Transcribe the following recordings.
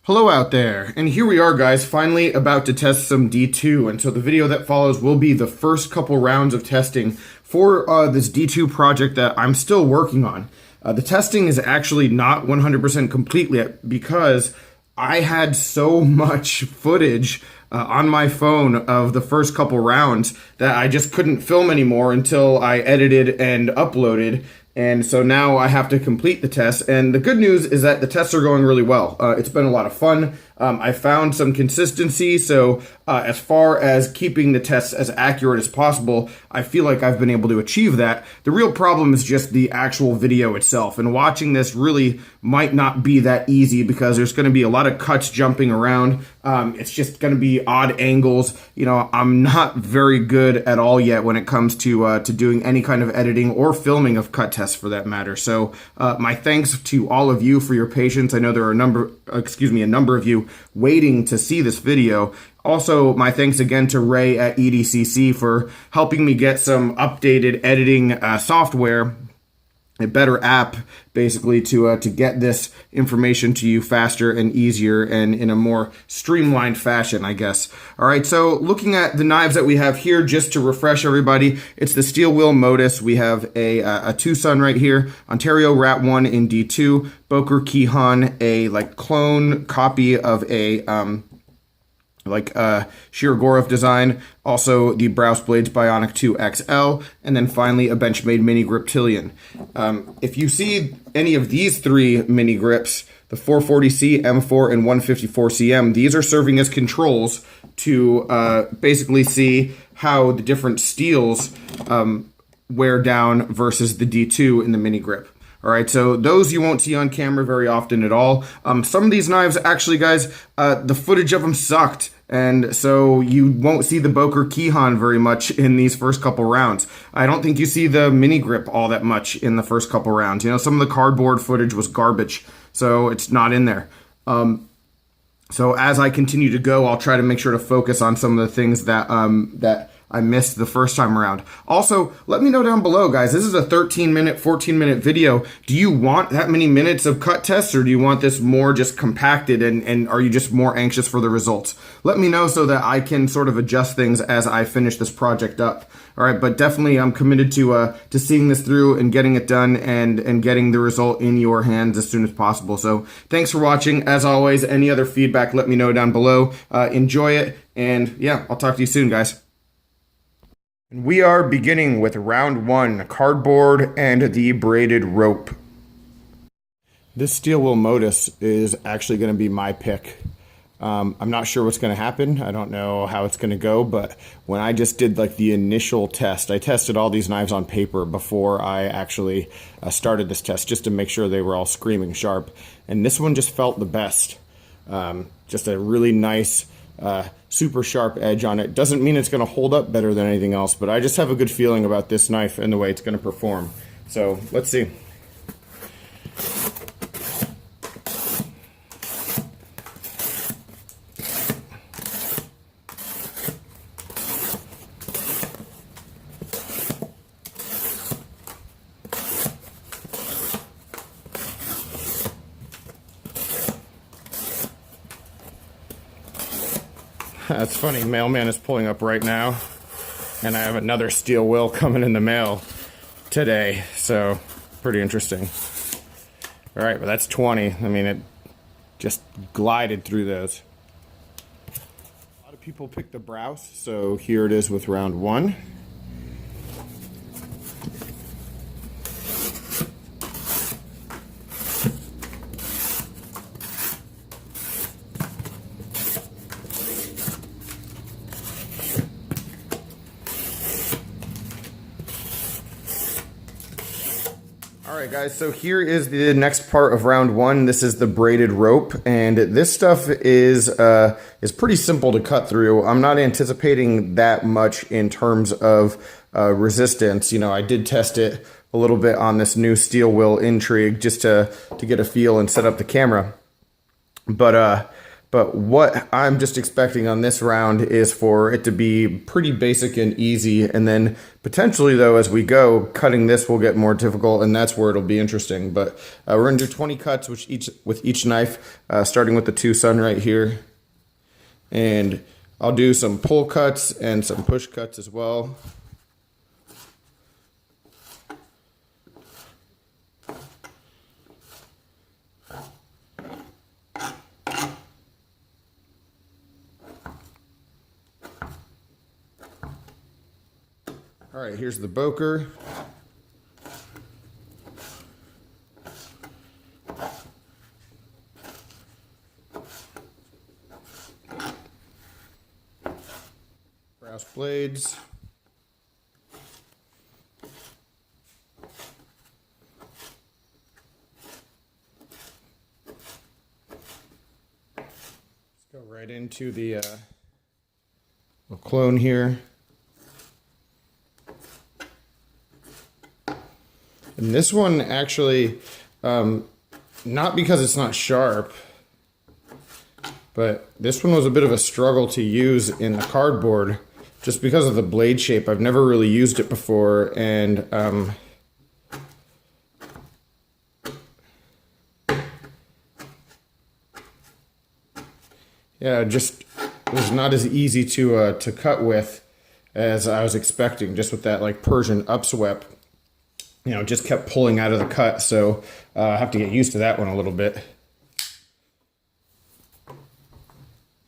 Hello out there, and here we are guys, finally about to test some D2, and so the video that follows will be the first couple rounds of testing for this D2 project that I'm still working on. The testing is actually not 100% complete yet because I had so much footage on my phone of the first couple rounds that I just couldn't film anymore until I edited and uploaded. And so now I have to complete the tests. And the good news is that the tests are going really well. It's been a lot of fun. I found some consistency. So as far as keeping the tests as accurate as possible, I feel like I've been able to achieve that. The real problem is just the actual video itself. And watching this really might not be that easy because there's going to be a lot of cuts jumping around. It's just going to be odd angles. You know, I'm not very good at all yet when it comes to doing any kind of editing or filming of cut tests for that matter. So my thanks to all of you for your patience. I know there are a number of you waiting to see this video. Also, my thanks again to Ray at EDCC for helping me get some updated editing software, a better app basically to get this information to you faster and easier and in a more streamlined fashion, I guess. All right, so looking at the knives that we have here, just to refresh everybody, it's the Steel Wheel Modus. We have a Tucson right here, Ontario Rat 1 in D2, Boker Kehan, a like clone copy of a Shirogorov design, also the Browse Blades Bionic 2 XL, and then finally a Benchmade mini grip Tillion. If you see any of these three mini grips, the 440C, M4, and 154CM, these are serving as controls to basically see how the different steels wear down versus the D2 in the mini grip. All right, so those you won't see on camera very often at all. Some of these knives, actually, guys, the footage of them sucked. And so you won't see the Boker Kehan very much in these first couple rounds. I don't think you see the mini grip all that much in the first couple rounds. You know, some of the cardboard footage was garbage, so it's not in there. So as I continue to go, I'll try to make sure to focus on some of the things that that I missed the first time around. Also, let me know down below, guys. This is a 13-minute, 14-minute video. Do you want that many minutes of cut tests, or do you want this more just compacted, and are you just more anxious for the results? Let me know so that I can sort of adjust things as I finish this project up. All right, but definitely I'm committed to seeing this through and getting it done and getting the result in your hands as soon as possible. So thanks for watching. As always, any other feedback, let me know down below. Enjoy it, and yeah, I'll talk to you soon, guys. We are beginning with round one, cardboard and the braided rope. This Steel Wheel Modus is actually going to be my pick. I'm not sure what's going to happen. I don't know how it's going to go, but when I just did like the initial test, I tested all these knives on paper before I actually started this test just to make sure they were all screaming sharp. And this one just felt the best. Just a really nice, super sharp edge on it. Doesn't mean it's going to hold up better than anything else, but I just have a good feeling about this knife and the way it's going to perform. So let's see. That's funny, mailman is pulling up right now, and I have another steel wheel coming in the mail today, so pretty interesting. All right, but that's 20. I mean, it just glided through those. A lot of people pick the Browse, so here it is with round one. Alright guys, so here is the next part of round one. This is the braided rope, and this stuff is pretty simple to cut through. I'm not anticipating that much in terms of resistance. You know, I did test it a little bit on this new Steel Wheel Intrigue just to get a feel and set up the camera. But But what I'm just expecting on this round is for it to be pretty basic and easy. And then potentially, though, as we go, cutting this will get more difficult, and that's where it'll be interesting. But we're going to do 20 cuts with each knife, starting with the Tucson right here. And I'll do some pull cuts and some push cuts as well. All right, here's the Boker. Browse blades. Let's go right into the clone here. And this one actually, not because it's not sharp, but this one was a bit of a struggle to use in the cardboard just because of the blade shape. I've never really used it before, and yeah, just it was not as easy to cut with as I was expecting, just with that like Persian upswept. You know, just kept pulling out of the cut, so I have to get used to that one a little bit.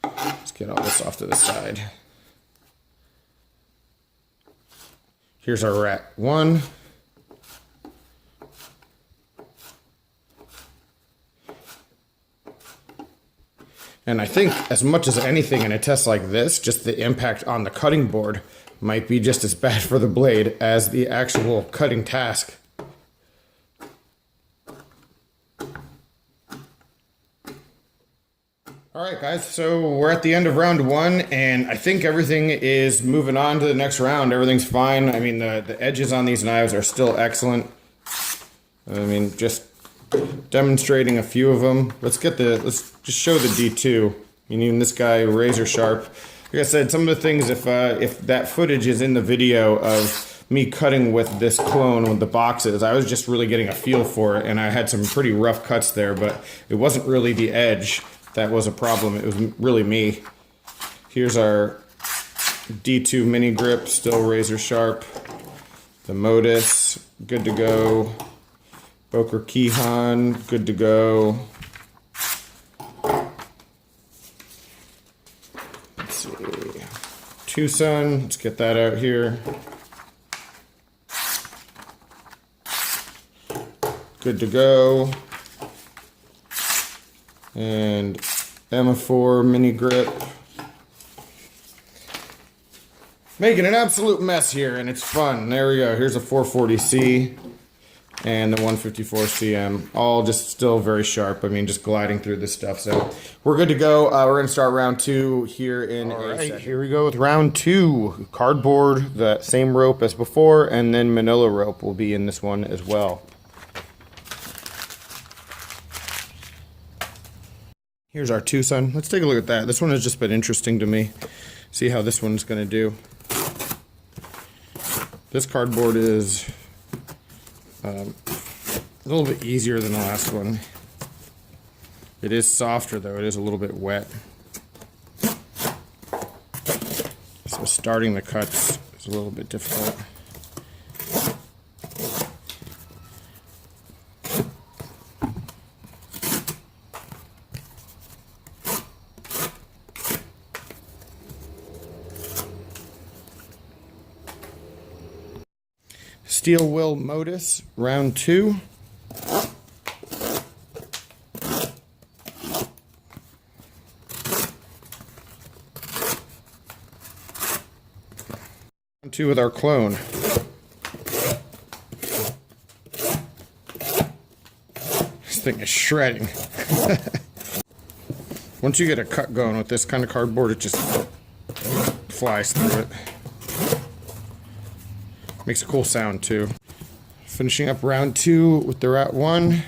Let's get all this off to the side. Here's our rack 1. And I think as much as anything in a test like this, just the impact on the cutting board might be just as bad for the blade as the actual cutting task. All right, guys, so we're at the end of round 1, and I think everything is moving on to the next round. Everything's fine. I mean, the edges on these knives are still excellent. I mean, just demonstrating a few of them. Let's just show the D2. Meaning this guy, razor sharp. Like I said, some of the things, if that footage is in the video of me cutting with this clone with the boxes, I was just really getting a feel for it, and I had some pretty rough cuts there, but it wasn't really the edge that was a problem. It was really me. Here's our D2 mini grip, still razor sharp. The Modus, good to go. Boker Kihon, good to go. Let's see. Tucson, let's get that out here. Good to go. And M4 mini grip. Making an absolute mess here, and it's fun. There we go. Here's a 440C and the 154 CM. All just still very sharp. I mean, just gliding through this stuff. So we're good to go. We're going to start round 2 here in a second. Here we go with round 2. Cardboard, the same rope as before, and then manila rope will be in this one as well. Here's our Tucson. Let's take a look at that. This one has just been interesting to me. See how this one's going to do. This cardboard is a little bit easier than the last one. It is softer though. It is a little bit wet. So starting the cuts is a little bit difficult. Steel Will Modus, round 2. Round 2 with our clone. This thing is shredding. Once you get a cut going with this kind of cardboard, it just flies through it. Makes a cool sound too. Finishing up round 2 with the Rat 1.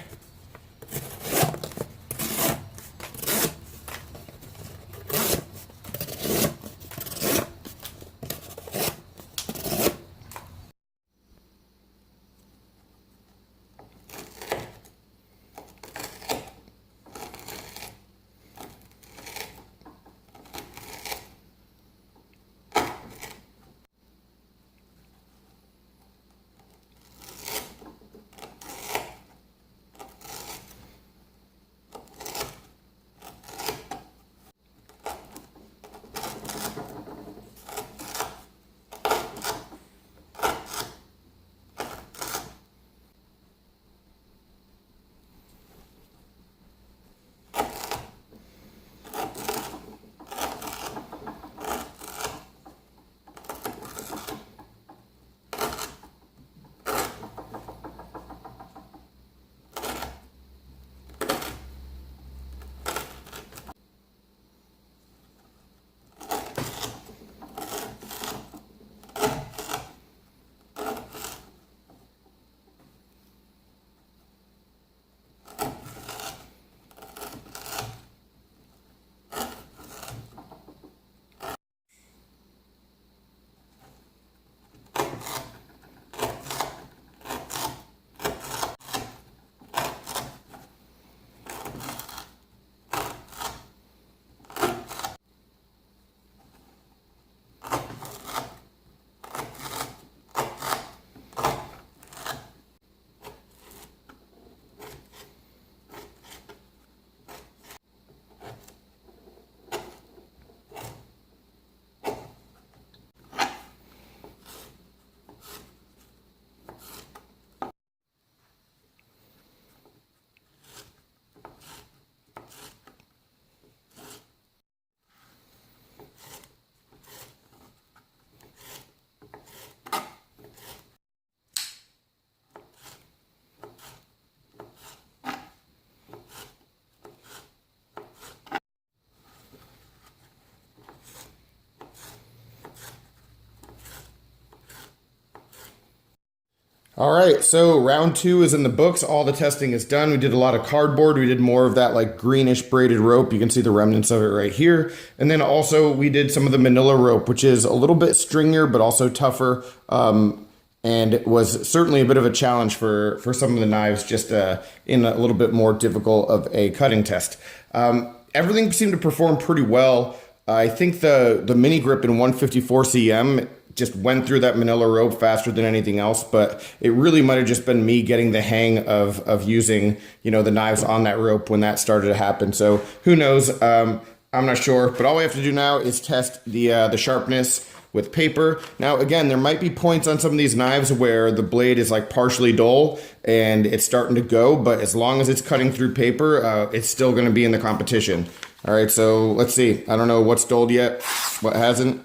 All right, so round 2 is in the books. All the testing is done. We did a lot of cardboard. We did more of that like greenish braided rope. You can see the remnants of it right here. And then also we did some of the manila rope, which is a little bit stringier, but also tougher. And it was certainly a bit of a challenge for some of the knives, just in a little bit more difficult of a cutting test. Everything seemed to perform pretty well. I think the mini grip in 154 cm just went through that manila rope faster than anything else, but it really might have just been me getting the hang of using, you know, the knives on that rope when that started to happen. So who knows? I'm not sure, but all we have to do now is test the sharpness with paper. Now, again, there might be points on some of these knives where the blade is like partially dull and it's starting to go, but as long as it's cutting through paper, it's still going to be in the competition. All right, so let's see. I don't know what's dulled yet, what hasn't.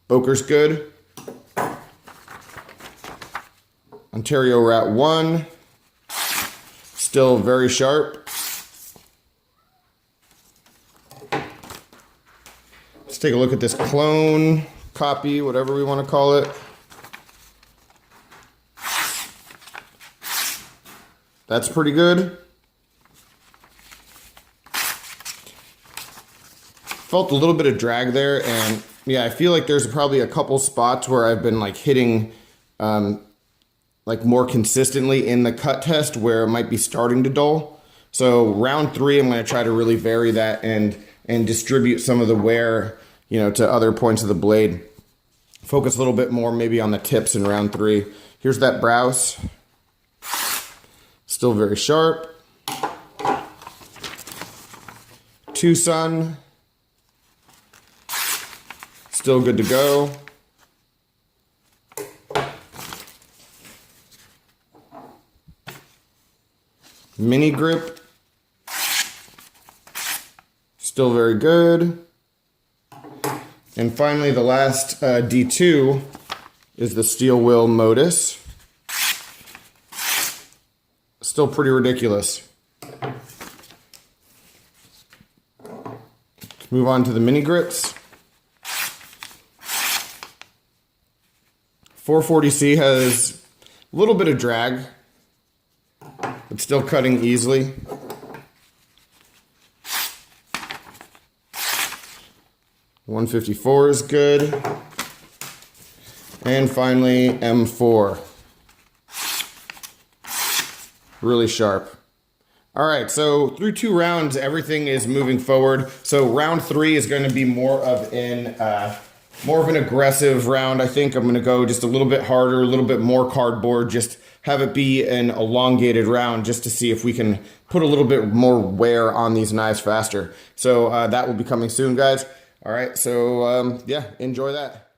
Boker's good. Ontario Rat 1, still very sharp. Let's take a look at this clone, copy, whatever we want to call it. That's pretty good. Felt a little bit of drag there, and yeah, I feel like there's probably a couple spots where I've been like hitting like more consistently in the cut test where it might be starting to dull. So round 3, I'm going to try to really vary that and distribute some of the wear, you know, to other points of the blade. Focus a little bit more maybe on the tips in round 3. Here's that Browse. Still very sharp. Tucson. Still good to go. Mini grip. Still very good. And finally, the last D2 is the Steel Will Modus. Still pretty ridiculous. Let's move on to the mini grips. 440C has a little bit of drag, but still cutting easily. .154 is good. And finally, M4. Really sharp. All right, so through 2 rounds, everything is moving forward. So round 3 is going to be more of an aggressive round. I think I'm going to go just a little bit harder, a little bit more cardboard, just have it be an elongated round just to see if we can put a little bit more wear on these knives faster. So that will be coming soon, guys. All right, so yeah, enjoy that.